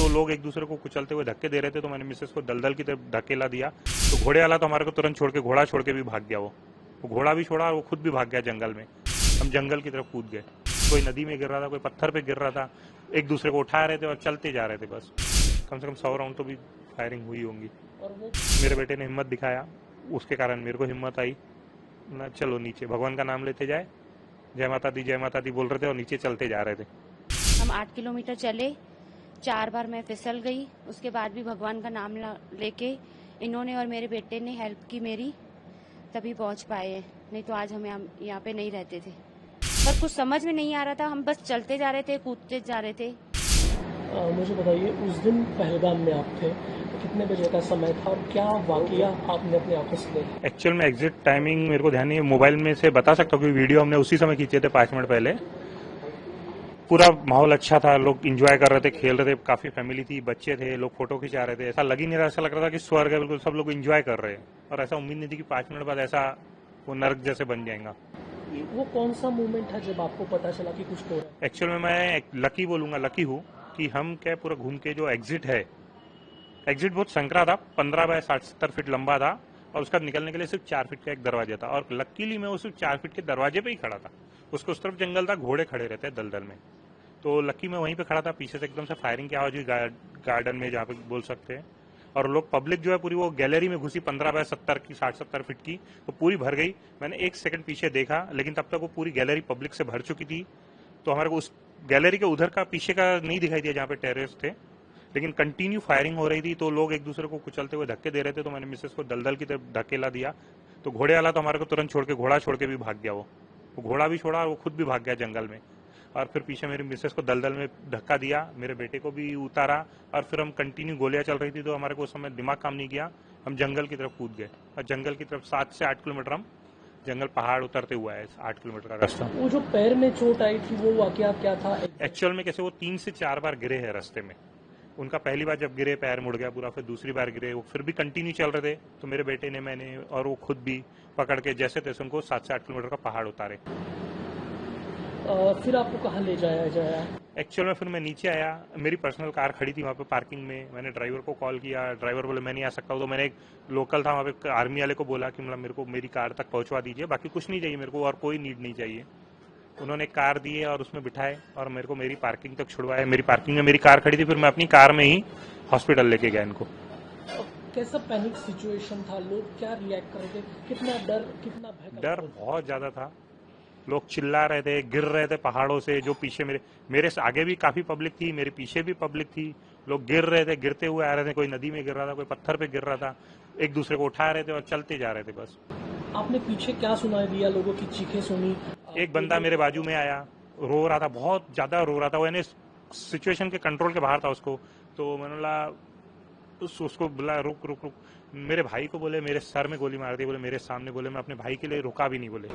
तो लोग एक दूसरे को कुचलते हुए धक्के दे रहे थे, तो मैंने मिसेस को दलदल की तरफ धकेला दिया। तो घोड़े वाला तो हमारे को तुरंत छोड़ के, घोड़ा छोड़ के भी भाग गया। वो घोड़ा भी छोड़ा और वो खुद भी भाग गया जंगल में। हम जंगल की तरफ कूद गए। कोई नदी में गिर रहा था, कोई पत्थर पे गिर रहा था, एक दूसरे को उठा रहे थे और चलते जा रहे थे। बस कम से कम 100 राउंड तो भी फायरिंग हुई होंगी। और वो मेरे बेटे ने हिम्मत दिखाया, उसके कारण मेरे को हिम्मत आई ना, चलो नीचे भगवान का नाम लेते जाए, जय माता दी बोल रहे थे और नीचे चलते जा रहे थे। हम 8 किलोमीटर चले, 4 बार मैं फिसल गई, उसके बाद भी भगवान का नाम लेके इन्होंने और मेरे बेटे ने हेल्प की मेरी, तभी पहुंच पाए, नहीं तो आज हम यहाँ पे नहीं रहते थे। पर कुछ समझ में नहीं आ रहा था, हम बस चलते जा रहे थे, कूदते जा रहे थे। मुझे बताइए, उस दिन पहलगाम में आप थे, तो कितने बजे का समय था और क्या वाकया आपने अपने आंखों से देखा? एक्चुअल में एग्जिट टाइमिंग मेरे को ध्यान नहीं है, मोबाइल में से बता सकता हूँ, क्योंकि वीडियो हमने उसी समय खींचे थे 5 मिनट पहले। पूरा माहौल अच्छा था, लोग एंजॉय कर रहे थे, खेल रहे थे, काफी फैमिली थी, बच्चे थे, लोग फोटो खिंचा रहे थे। ऐसा लग ही नहीं रहा, ऐसा लग रहा था कि स्वर्ग है बिल्कुल, सब लोग एंजॉय कर रहे हैं। और ऐसा उम्मीद नहीं थी कि 5 मिनट बाद ऐसा वो नर्क जैसे बन जाएगा। वो कौन सा मोमेंट था जब आपको पता चला कि कुछ हो रहा है? एक्चुअल में मैं लकी बोलूंगा, लकी हूँ कि हम क्या पूरा घूम के जो एग्जिट है, एग्जिट बहुत संकरा था, 15 बाय 60-70 फीट लंबा था, और उसका निकलने के लिए सिर्फ 4 फीट का एक दरवाजा था। और लकीली मैं उस 4 फीट के दरवाजे पे ही खड़ा था, उसको उस तरफ जंगल था, घोड़े खड़े रहते हैं दलदल में, तो लकी मैं वहीं पे खड़ा था। पीछे से एकदम से फायरिंग की आवाज हुई गार्डन में, जहाँ पे बोल सकते हैं। और लोग, पब्लिक जो है पूरी वो गैलरी में घुसी, 15 बाय 70 की, 60-70 फीट की, तो पूरी भर गई। मैंने 1 सेकंड पीछे देखा, लेकिन तब तक वो पूरी गैलरी पब्लिक से भर चुकी थी। तो हमारे को उस गैलरी के उधर का, पीछे का नहीं दिखाई दिया जहाँ पे टेरेस थे, लेकिन कंटिन्यू फायरिंग हो रही थी। तो लोग एक दूसरे को कुचलते हुए धक्के दे रहे थे, तो मैंने मिसेस को दलदल की तरफ धकेला दिया। तो घोड़े वाला तो हमारे को तुरंत छोड़ के, घोड़ा छोड़ के भी भाग गया। वो घोड़ा भी छोड़ा और वो खुद भी भाग गया जंगल में। और फिर पीछे मेरी मिसेस को दलदल में धक्का दिया, मेरे बेटे को भी उतारा, और फिर हम कंटिन्यू, गोलियां चल रही थी, तो हमारे को उस समय दिमाग काम नहीं किया, हम जंगल की तरफ कूद गए। और जंगल की तरफ 7 से 8 किलोमीटर हम जंगल, पहाड़ उतरते हुआ है 8 किलोमीटर का रास्ता। वो जो पैर में चोट आई थी, वो वाकया क्या था? एक्चुअल में कैसे, वो 3 से 4 बार गिरे हैं रास्ते में। उनका पहली बार जब गिरे, पैर मुड़ गया पूरा, फिर दूसरी बार गिरे, वो फिर भी कंटिन्यू चल रहे थे। तो मेरे बेटे ने, मैंने और वो खुद भी पकड़ के जैसे तैसे उनको 7 से 8 किलोमीटर का पहाड़ उतारे। फिर आपको कहाँ ले जाया जाया? एक्चुअल में फिर मैं नीचे आया, मेरी पर्सनल कार खड़ी थी वहाँ पे पार्किंग में। मैंने ड्राइवर को कॉल किया, ड्राइवर बोले मैं नहीं आ सकता हूँ। तो मैंने एक लोकल था वहाँ पे, आर्मी वाले को बोला कि मतलब मेरे को मेरी कार तक पहुँचवा दीजिए, बाकी कुछ नहीं चाहिए मेरे को, और कोई नीड नहीं चाहिए। उन्होंने कार दी है और उसमें बिठाए और मेरे को मेरी पार्किंग तक छुड़वाए। मेरी पार्किंग में मेरी कार खड़ी थी, फिर मैं अपनी कार में ही हॉस्पिटल लेके गया इनको। कैसा पैनिक सिचुएशन था? लोग क्या रिएक्ट कर रहे थे? कितना डर, कितना भय? डर बहुत ज्यादा था, लोग चिल्ला रहे थे, गिर रहे थे पहाड़ों से। जो पीछे मेरे से आगे भी काफी पब्लिक थी, मेरे पीछे भी पब्लिक थी, लोग गिर रहे थे, गिरते हुए आ रहे थे। कोई नदी में गिर रहा था, कोई पत्थर पे गिर रहा था, एक दूसरे को उठा रहे थे और चलते जा रहे थे। बस आपने पीछे क्या सुनाई दिया? लोगों की चीखें सुनी? एक बंदा मेरे बाजू में आया, रो रहा था, बहुत ज्यादा रो रहा था, वो यानी सिचुएशन के कंट्रोल के बाहर था उसको। तो मैंने बोला, उसको बोला रुक रुक रुक। मेरे भाई को बोले मेरे सर में गोली मार दी, बोले मेरे सामने, बोले मैं अपने भाई के लिए रुका भी नहीं, बोले।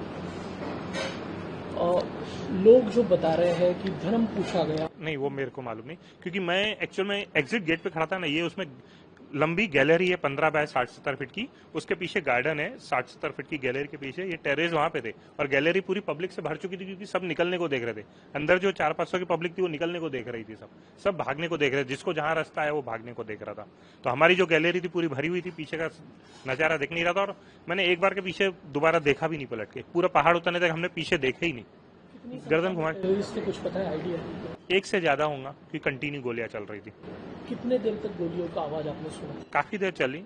लोग जो बता रहे हैं कि धर्म पूछा गया, नहीं वो मेरे को मालूम नहीं, क्योंकि मैं एक्चुअल में एग्जिट गेट पे खड़ा था ना, ये उसमें लंबी गैलरी है 15 बाय 60-70 फीट की, उसके पीछे गार्डन है 60-70 फीट की गैलरी के पीछे, ये टेरेस वहां पे थे। और गैलरी पूरी पब्लिक से भर चुकी थी, क्योंकि सब निकलने को देख रहे थे। अंदर जो 400-500 की पब्लिक थी वो निकलने को देख रही थी, सब भागने को देख रहे थे, जिसको जहां रास्ता है वो भागने को देख रहा था। तो हमारी जो गैलरी थी पूरी भरी हुई थी, पीछे का नजारा देख नहीं रहा था। और मैंने एक बार के पीछे दोबारा देखा भी नहीं पलट के, पूरा पहाड़ उतरने तक हमने पीछे देखे ही नहीं, गर्दन घुमा। इससे कुछ पता है, आइडिया? 1 से ज्यादा होगा, क्योंकि कंटिन्यू गोलियां चल रही थी। कितने देर तक गोलियों का आवाज आपने सुना? काफी देर चली,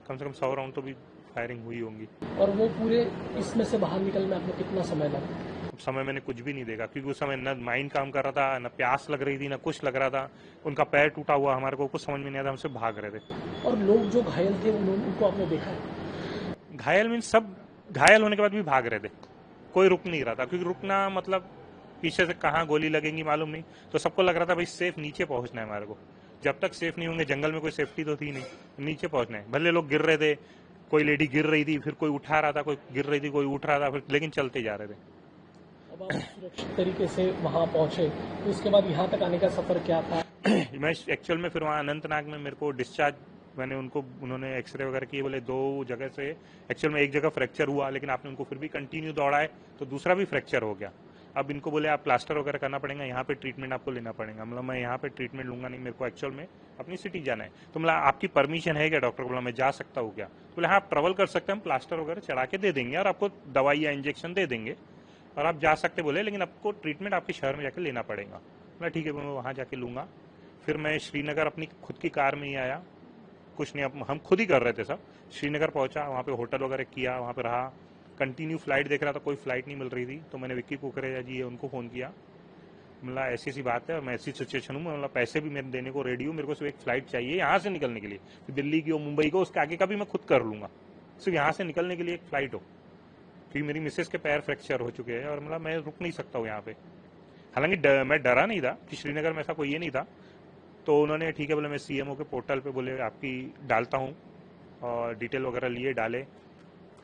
कम से कम 100 राउंड तो भी फायरिंग हुई होंगी। और वो पूरे इसमें से बाहर निकलने में आपको कितना समय लगा? समय मैंने कुछ भी नहीं देखा, क्योंकि उस समय न माइंड काम कर रहा था, न प्यास लग रही थी, न कुछ लग रहा था। उनका पैर टूटा हुआ, हमारे को कुछ समझ में नहीं आता, हमसे भाग रहे थे। और लोग जो घायल थे, उनको आपने देखा? घायल मीन सब घायल होने के बाद भी भाग रहे थे, कोई रुक नहीं रहा था, क्योंकि रुकना मतलब पीछे से कहाँ गोली लगेंगी मालूम नहीं। तो सबको लग रहा था भाई सेफ नीचे पहुंचना है हमारे को, जब तक सेफ नहीं होंगे, जंगल में कोई सेफ्टी तो थी नहीं, नीचे पहुंचना है। भले लोग गिर रहे थे, कोई लेडी गिर रही थी, फिर कोई उठा रहा था, कोई गिर रही थी, कोई उठ रहा था, फिर लेकिन चलते जा रहे थे। अब आप सुरक्षित तरीके से वहां पहुंचे, तो उसके बाद यहाँ तक आने का सफर क्या था? मैं एक्चुअल में फिर वहाँ अनंतनाग में मेरे को डिस्चार्ज, मैंने उन्होंने एक्सरे वगैरह किए, बोले 2 जगह से एक्चुअल में एक जगह फ्रैक्चर हुआ, लेकिन आपने उनको फिर भी कंटिन्यू दौड़ाए तो दूसरा भी फ्रैक्चर हो गया। अब इनको बोले आप प्लास्टर वगैरह करना पड़ेगा, यहाँ पे ट्रीटमेंट आपको लेना पड़ेगा। मतलब मैं यहाँ पे ट्रीटमेंट लूंगा नहीं, मेरे को एक्चुअल में अपनी सिटी जाना है। तो मतलब आपकी परमिशन है क्या डॉक्टर? बोला मैं जा सकता हूँ क्या? बोले हाँ आप ट्रेवल कर सकते हैं, हम प्लास्टर वगैरह चढ़ा के दे देंगे और आपको दवाई या इंजेक्शन दे देंगे और आप जा सकते बोले, लेकिन आपको ट्रीटमेंट आपके शहर में जाके लेना पड़ेगा। बोला ठीक है, मैं वहाँ जाके लूंगा। फिर मैं श्रीनगर अपनी खुद की कार में ही आया, कुछ नहीं, हम खुद ही कर रहे थे सब। श्रीनगर पहुंचा, वहाँ पे होटल वगैरह किया, वहाँ पे रहा, कंटिन्यू फ्लाइट देख रहा था, कोई फ्लाइट नहीं मिल रही थी। तो मैंने विक्की कुकरेजा जी है उनको फ़ोन किया, मतलब ऐसी ऐसी बात है, मैं ऐसी सिचुएशन हूँ, मतलब पैसे भी मेरे देने को रेडी हूँ, मेरे को सिर्फ एक फ्लाइट चाहिए यहाँ से निकलने के लिए, दिल्ली की हो मुंबई को, उसके आगे का भी मैं खुद कर लूँगा, सिर्फ यहाँ से निकलने के लिए एक फ्लाइट हो, क्योंकि मेरी मिसेस के पैर फ्रैक्चर हो चुके हैं और मतलब मैं रुक नहीं सकता हूँ यहाँ पे। हालांकि मैं डरा नहीं था कि श्रीनगर में ऐसा कोई ये नहीं था। तो उन्होंने ठीक है बोले मैं सीएमओ के पोर्टल पे बोले आपकी डालता हूँ, और डिटेल वगैरह लिए डाले।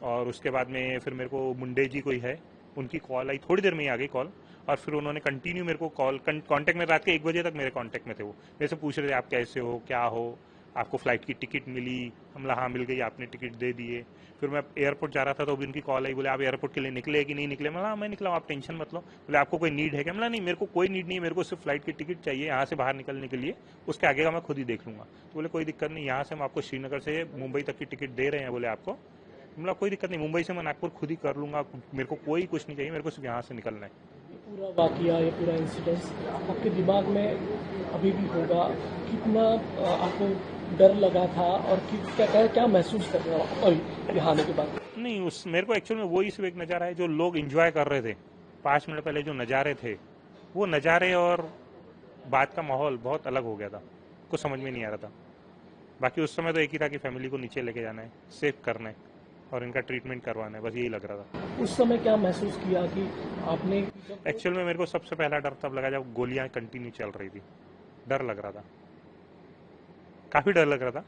और उसके बाद में फिर मेरे को मुंडे जी कोई है, उनकी कॉल आई, थोड़ी देर में ही आ गई कॉल। और फिर उन्होंने कंटिन्यू मेरे को कॉल कांटेक्ट में, रात के 1 बजे तक मेरे कांटेक्ट में थे। वो मेरे से पूछ रहे थे आप कैसे हो, क्या हो, आपको फ्लाइट की टिकट मिली? हमला हाँ मिल गई, आपने टिकट दे दिए। फिर मैं एयरपोर्ट जा रहा था तो भी उनकी कॉल आई, बोले आप एयरपोर्ट के लिए निकले कि नहीं निकले? मतलब मैं निकला, आप टेंशन मत लो। बोले आपको कोई नीड है क्या? मतलब नहीं, मेरे को कोई नीड नहीं है, मेरे को सिर्फ फ्लाइट की टिकट चाहिए यहाँ से बाहर निकलने के लिए, उसके आगे का मैं खुद ही देख लूंगा। तो बोले कोई दिक्कत नहीं, यहाँ से हम आपको श्रीनगर से मुंबई तक की टिकट दे रहे हैं, बोले आपको मतलब कोई दिक्कत नहीं, मुंबई से मैं नागपुर खुद ही कर लूंगा, मेरे को कोई कुछ नहीं चाहिए, मेरे को सिर्फ यहाँ से निकलना है। पूरा वाकया, ये पूरा इंसिडेंस आपके दिमाग में अभी भी होगा, कितना आपको डर लगा था और क्या महसूस कर रहा हो अभी यहाँ आने के बाद? नहीं, उस मेरे को एक्चुअल में वही सिर्फ एक नज़ारा है जो लोग एंजॉय कर रहे थे 5 मिनट पहले, जो नज़ारे थे वो नज़ारे और बात का माहौल बहुत अलग हो गया था, कुछ समझ में नहीं आ रहा था। बाकी उस समय तो एक ही था कि फैमिली को नीचे लेके जाना है, सेफ करना है और इनका ट्रीटमेंट करवाना है, बस यही लग रहा था। उस समय क्या महसूस किया कि आपने? एक्चुअल में मेरे को सबसे पहला डर तब लगा जब गोलियां कंटिन्यू चल रही थी, डर लग रहा था, काफ़ी डर लग रहा था।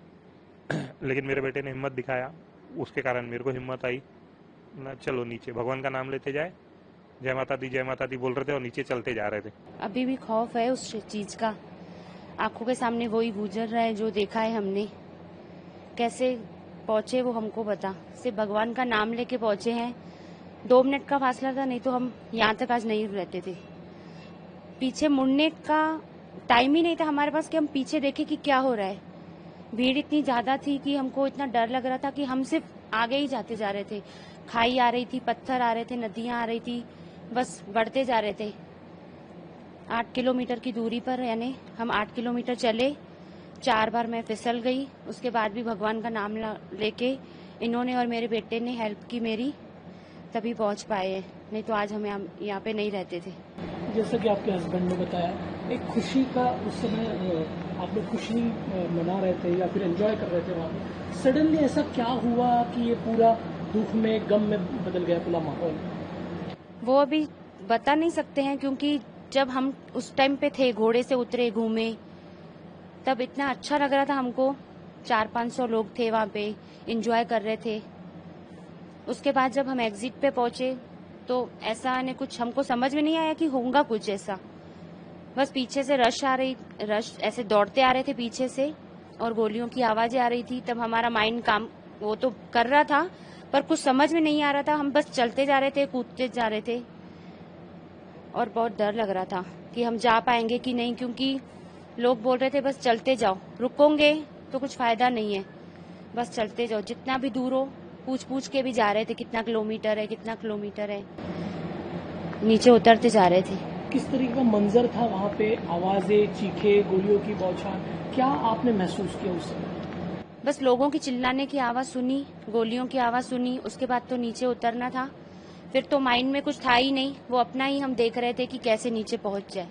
लेकिन मेरे बेटे ने हिम्मत दिखाया, उसके कारण मेरे को हिम्मत आई ना, चलो नीचे भगवान का नाम लेते जाए, जय माता दी बोल रहे थे और नीचे चलते जा रहे थे। अभी भी खौफ है उस चीज का, आंखों के सामने वही गुजर रहा है जो देखा है हमने। कैसे पहुंचे वो हमको पता, सिर्फ भगवान का नाम लेके पहुंचे हैं। 2 मिनट का फासला था, नहीं तो हम यहाँ तक आज नहीं रहते थे। पीछे मुड़ने का टाइम ही नहीं था हमारे पास कि हम पीछे देखें कि क्या हो रहा है। भीड़ इतनी ज्यादा थी कि हमको इतना डर लग रहा था कि हम सिर्फ आगे ही जाते जा रहे थे। खाई आ रही थी, पत्थर आ रहे थे, नदियां आ रही थी, बस बढ़ते जा रहे थे। 8 किलोमीटर की दूरी पर, यानी हम 8 किलोमीटर चले, 4 बार मैं फिसल गई। उसके बाद भी भगवान का नाम लेके इन्होंने और मेरे बेटे ने हेल्प की मेरी, तभी पहुंच पाए हैं, नहीं तो आज हम यहाँ पे नहीं रहते थे। जैसा कि आपके हस्बैंड ने बताया, एक खुशी का उस समय आप लोग खुशी मना रहे थे या फिर एंजॉय कर रहे थे वहाँ पे, सडनली ऐसा क्या हुआ कि ये पूरा दुख में, गम में बदल गया पूरा माहौल? वो अभी बता नहीं सकते हैं, क्योंकि जब हम उस टाइम पे थे, घोड़े से उतरे, घूमे, तब इतना अच्छा लग रहा था हमको। 400-500 लोग थे वहाँ पे, एंजॉय कर रहे थे। उसके बाद जब हम एग्जिट पे पहुंचे तो ऐसा ने कुछ हमको समझ में नहीं आया कि होगा कुछ ऐसा। बस पीछे से रश ऐसे दौड़ते आ रहे थे पीछे से, और गोलियों की आवाजें आ रही थी। तब हमारा माइंड काम वो तो कर रहा था, पर कुछ समझ में नहीं आ रहा था। हम बस चलते जा रहे थे, कूदते जा रहे थे, और बहुत डर लग रहा था कि हम जा पाएंगे कि नहीं, क्योंकि लोग बोल रहे थे बस चलते जाओ, रुकोगे तो कुछ फायदा नहीं है, बस चलते जाओ, जितना भी दूर हो। पूछ के भी जा रहे थे कितना किलोमीटर है, नीचे उतरते जा रहे थे। किस तरीके का मंजर था वहाँ पे? आवाजें, चीखे, गोलियों की बौछार, क्या आपने महसूस किया उस समय? बस लोगों की चिल्लाने की आवाज सुनी, गोलियों की आवाज सुनी, उसके बाद तो नीचे उतरना था। फिर तो माइंड में कुछ था ही नहीं, वो अपना ही हम देख रहे थे कि कैसे नीचे पहुंच जाए।